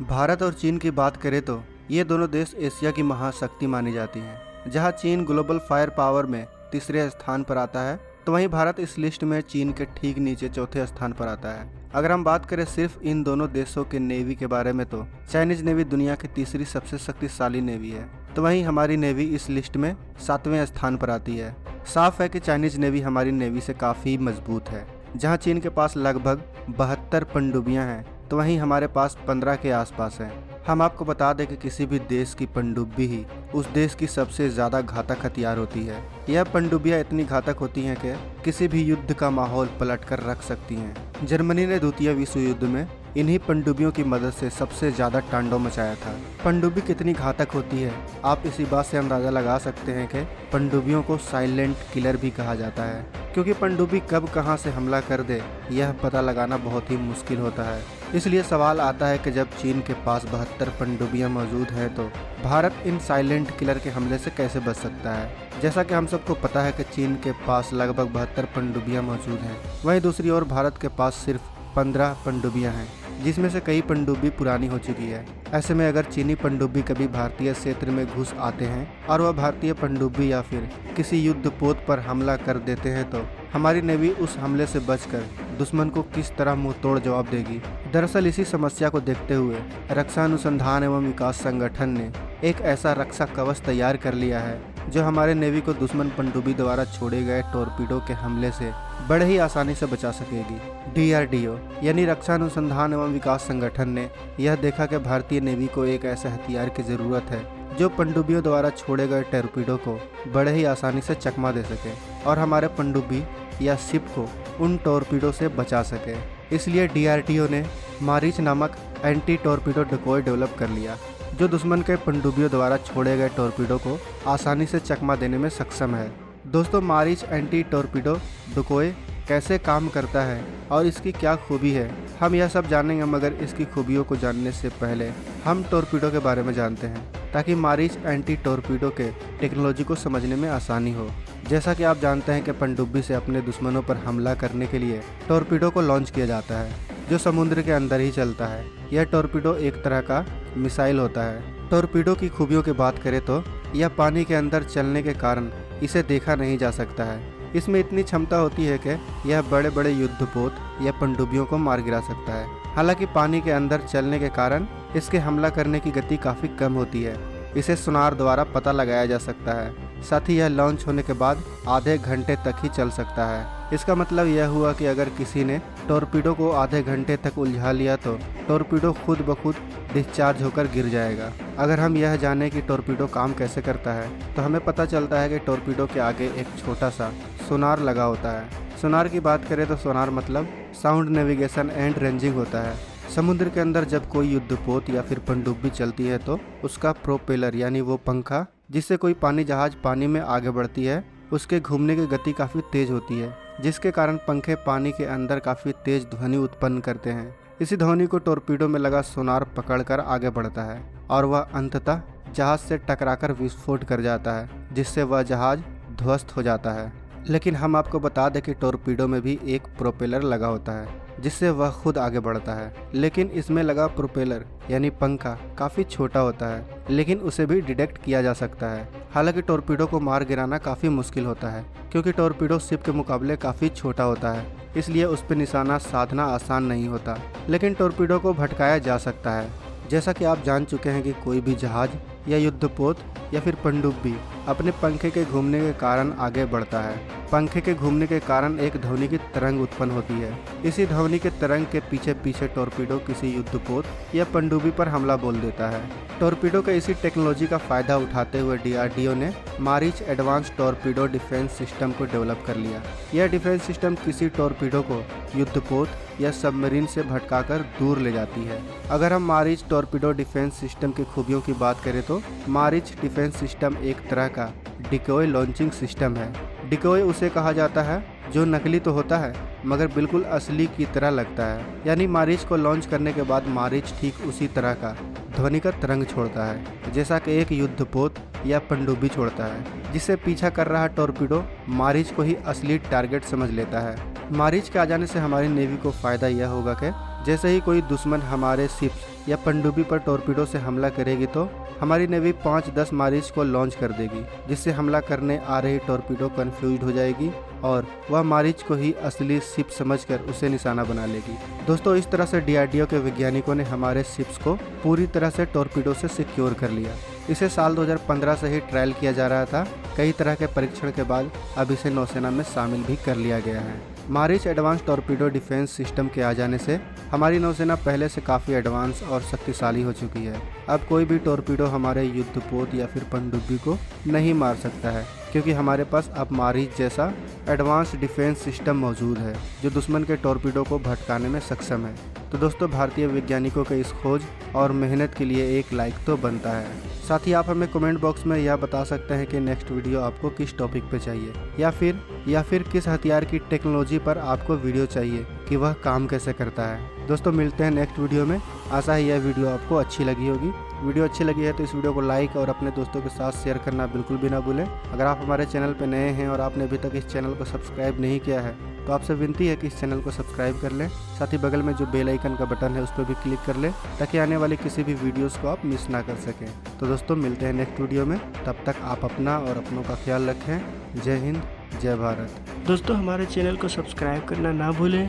भारत और चीन की बात करें तो ये दोनों देश एशिया की महाशक्ति मानी जाती हैं। जहां चीन ग्लोबल फायर पावर में तीसरे स्थान पर आता है, तो वहीं भारत इस लिस्ट में चीन के ठीक नीचे चौथे स्थान पर आता है। अगर हम बात करें सिर्फ इन दोनों देशों के नेवी के बारे में, तो चाइनीज नेवी दुनिया की तीसरी सबसे शक्तिशाली नेवी है, तो वहीं हमारी नेवी इस लिस्ट में 7वें स्थान पर आती है। साफ है कि चाइनीज नेवी हमारी नेवी से काफ़ी मजबूत है। जहां चीन के पास लगभग 72 पनडुब्बियां हैं, तो वहीं हमारे पास 15 के आसपास है। हम आपको बता दें कि किसी भी देश की पनडुब्बी ही उस देश की सबसे ज़्यादा घातक हथियार होती है। यह पनडुब्बियां इतनी घातक होती हैं कि किसी भी युद्ध का माहौल पलट कर रख सकती हैं। जर्मनी ने द्वितीय विश्व युद्ध में इन्हीं पनडुब्बियों की मदद से सबसे ज़्यादा तांडव मचाया था। पनडुब्बी कितनी घातक होती है, आप इसी बात से अंदाज़ा लगा सकते हैं कि पनडुब्बियों को साइलेंट किलर भी कहा जाता है, क्योंकि पनडुब्बी कब कहां से हमला कर दे यह पता लगाना बहुत ही मुश्किल होता है। इसलिए सवाल आता है कि जब चीन के पास 72 पनडुब्बियां मौजूद हैं, तो भारत इन साइलेंट किलर के हमले से कैसे बच सकता है। जैसा कि हम सबको पता है कि चीन के पास लगभग 72 पनडुब्बियां मौजूद हैं, वहीं दूसरी ओर भारत के पास सिर्फ 15 पनडुब्बियां हैं, जिसमें से कई पनडुब्बी पुरानी हो चुकी है। ऐसे में अगर चीनी पनडुब्बी कभी भारतीय क्षेत्र में घुस आते हैं और वह भारतीय पनडुब्बी या फिर किसी युद्धपोत पर हमला कर देते हैं, तो हमारी नेवी उस हमले से बचकर दुश्मन को किस तरह मुंह तोड़ जवाब देगी। दरअसल इसी समस्या को देखते हुए रक्षा अनुसंधान एवं विकास संगठन ने एक ऐसा रक्षा कवच तैयार कर लिया है जो हमारे नेवी को दुश्मन पनडुब्बी द्वारा छोड़े गए टॉर्पीडो के हमले से बड़े ही आसानी से बचा सकेगी। DRDO यानी रक्षा अनुसंधान एवं विकास संगठन ने यह देखा कि भारतीय नेवी को एक ऐसे हथियार की ज़रूरत है जो पनडुब्बियों द्वारा छोड़े गए टॉर्पीडो को बड़े ही आसानी से चकमा दे सके और हमारे पनडुब्बी या शिप को उन टॉर्पीडो से बचा सके। इसलिए DRDO ने मारीच नामक एंटी टॉर्पीडो डिकॉय डेवलप कर लिया, जो दुश्मन के पनडुब्बियों द्वारा छोड़े गए टॉर्पीडो को आसानी से चकमा देने में सक्षम है। दोस्तों, मारीच एंटी टॉर्पीडो डिकॉय कैसे काम करता है और इसकी क्या खूबी है, हम यह सब जानेंगे। मगर इसकी खूबियों को जानने से पहले हम टॉर्पीडो के बारे में जानते हैं, ताकि मारीच एंटी टॉर्पीडो के टेक्नोलॉजी को समझने में आसानी हो। जैसा कि आप जानते हैं कि पनडुब्बी से अपने दुश्मनों पर हमला करने के लिए टॉर्पीडो को लॉन्च किया जाता है, जो समुद्र के अंदर ही चलता है। यह टॉर्पीडो एक तरह का मिसाइल होता है। टॉर्पीडो की खूबियों की बात करें तो यह पानी के अंदर चलने के कारण इसे देखा नहीं जा सकता है। इसमें इतनी क्षमता होती है कि यह बड़े बड़े युद्धपोत या पनडुब्बियों को मार गिरा सकता है। हालांकि पानी के अंदर चलने के कारण इसके हमला करने की गति काफ़ी कम होती है। इसे सोनार द्वारा पता लगाया जा सकता है। साथ ही यह लॉन्च होने के बाद आधे घंटे तक ही चल सकता है। इसका मतलब यह हुआ कि अगर किसी ने टॉर्पीडो को आधे घंटे तक उलझा लिया, तो टॉर्पीडो खुद ब खुद डिस्चार्ज होकर गिर जाएगा। अगर हम यह जानें कि टॉर्पीडो काम कैसे करता है, तो हमें पता चलता है कि टॉर्पीडो के आगे एक छोटा सा सोनार लगा होता है। सोनार की बात करें तो सोनार मतलब साउंड नेविगेशन एंड रेंजिंग होता है। समुद्र के अंदर जब कोई युद्धपोत या फिर पनडुब्बी चलती है, तो उसका प्रोपेलर यानी वो पंखा जिससे कोई पानी जहाज पानी में आगे बढ़ती है, उसके घूमने की गति काफ़ी तेज होती है, जिसके कारण पंखे पानी के अंदर काफ़ी तेज ध्वनि उत्पन्न करते हैं। इसी ध्वनि को टॉर्पीडो में लगा सोनार पकड़कर आगे बढ़ता है और वह अंततः जहाज से टकराकर विस्फोट कर जाता है, जिससे वह जहाज ध्वस्त हो जाता है। लेकिन हम आपको बता दें कि टॉर्पीडो में भी एक प्रोपेलर लगा होता है, जिससे वह खुद आगे बढ़ता है। लेकिन इसमें लगा प्रोपेलर यानी पंखा काफ़ी छोटा होता है, लेकिन उसे भी डिटेक्ट किया जा सकता है। हालांकि टॉर्पीडो को मार गिराना काफ़ी मुश्किल होता है, क्योंकि टॉर्पीडो शिप के मुकाबले काफ़ी छोटा होता है, इसलिए उस पर निशाना साधना आसान नहीं होता। लेकिन टॉर्पीडो को भटकाया जा सकता है। जैसा कि आप जान चुके हैं कि कोई भी जहाज या युद्धपोत या फिर पनडुब्बी अपने पंखे के घूमने के कारण आगे बढ़ता है। पंखे के घूमने के कारण एक ध्वनि की तरंग उत्पन्न होती है। इसी ध्वनि के तरंग के पीछे पीछे टॉर्पीडो किसी युद्धपोत या पनडुब्बी पर हमला बोल देता है। टॉर्पीडो के इसी टेक्नोलॉजी का फायदा उठाते हुए DRDO ने Marich advance torpedo defence system को डेवलप कर लिया। यह डिफेंस सिस्टम किसी टॉर्पीडो को युद्धपोत या सबमरीन से भटकाकर दूर ले जाती है। अगर हम मारीच टॉर्पीडो डिफेंस सिस्टम की खूबियों की बात करें, तो मारीच डिफेंस सिस्टम एक तरह का डिकॉय लॉन्चिंग सिस्टम है। डिकॉय उसे कहा जाता है जो नकली तो होता है मगर बिल्कुल असली की तरह लगता है। यानी मारीच को लॉन्च करने के बाद मारीच ठीक उसी तरह का ध्वनि का तरंग छोड़ता है जैसा कि एक युद्धपोत या पनडुब्बी छोड़ता है, जिससे पीछा कर रहा टॉर्पीडो मारीच को ही असली टारगेट समझ लेता है। मारीच के आ जाने से हमारी नेवी को फ़ायदा यह होगा कि जैसे ही कोई दुश्मन हमारे शिप्स या पनडुब्बी पर टॉर्पीडो से हमला करेगी तो हमारी नेवी 5-10 मारिच को लॉन्च कर देगी, जिससे हमला करने आ रही टॉर्पीडो कंफ्यूज हो जाएगी और वह मारिच को ही असली शिप समझकर उसे निशाना बना लेगी। दोस्तों, इस तरह से डीआरडीओ के वैज्ञानिकों ने हमारे शिप्स को पूरी तरह से टॉर्पीडो से सिक्योर कर लिया। इसे साल 2015 से ही ट्रायल किया जा रहा था। कई तरह के परीक्षण के बाद अब इसे नौसेना में शामिल भी कर लिया गया है। Maareech advance torpedo defence system के आ जाने से हमारी नौसेना पहले से काफ़ी एडवांस और शक्तिशाली हो चुकी है। अब कोई भी टॉर्पीडो हमारे युद्धपोत या फिर पनडुब्बी को नहीं मार सकता है, क्योंकि हमारे पास अब मारिच जैसा एडवांस डिफेंस सिस्टम मौजूद है जो दुश्मन के टॉर्पीडो को भटकाने में सक्षम है। तो दोस्तों, भारतीय वैज्ञानिकों के इस खोज और मेहनत के लिए एक लाइक तो बनता है। साथ ही आप हमें कमेंट बॉक्स में यह बता सकते हैं कि नेक्स्ट वीडियो आपको किस टॉपिक पे चाहिए या फिर किस हथियार की टेक्नोलॉजी पर आपको वीडियो चाहिए कि वह काम कैसे करता है। दोस्तों, मिलते हैं नेक्स्ट वीडियो में। आशा है यह वीडियो आपको अच्छी लगी होगी। वीडियो अच्छी लगी है तो इस वीडियो को लाइक और अपने दोस्तों के साथ शेयर करना बिल्कुल भी ना भूलें। अगर आप हमारे चैनल पर नए हैं और आपने अभी तक इस चैनल को सब्सक्राइब नहीं किया है तो आपसे विनती है कि इस चैनल को सब्सक्राइब कर लें। साथ ही बगल में जो बेल आइकन का बटन है उस पर भी क्लिक कर लें, ताकि आने वाली किसी भी वीडियोस को आप मिस ना कर सकें। तो दोस्तों, मिलते हैं नेक्स्ट वीडियो में। तब तक आप अपना और अपनों का ख्याल रखें। जय हिंद, जय भारत। दोस्तों, हमारे चैनल को सब्सक्राइब करना ना भूलें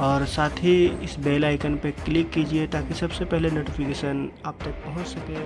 और साथ ही इस बेल आइकन पर क्लिक कीजिए ताकि सबसे पहले नोटिफिकेशन आप तक पहुंच सके।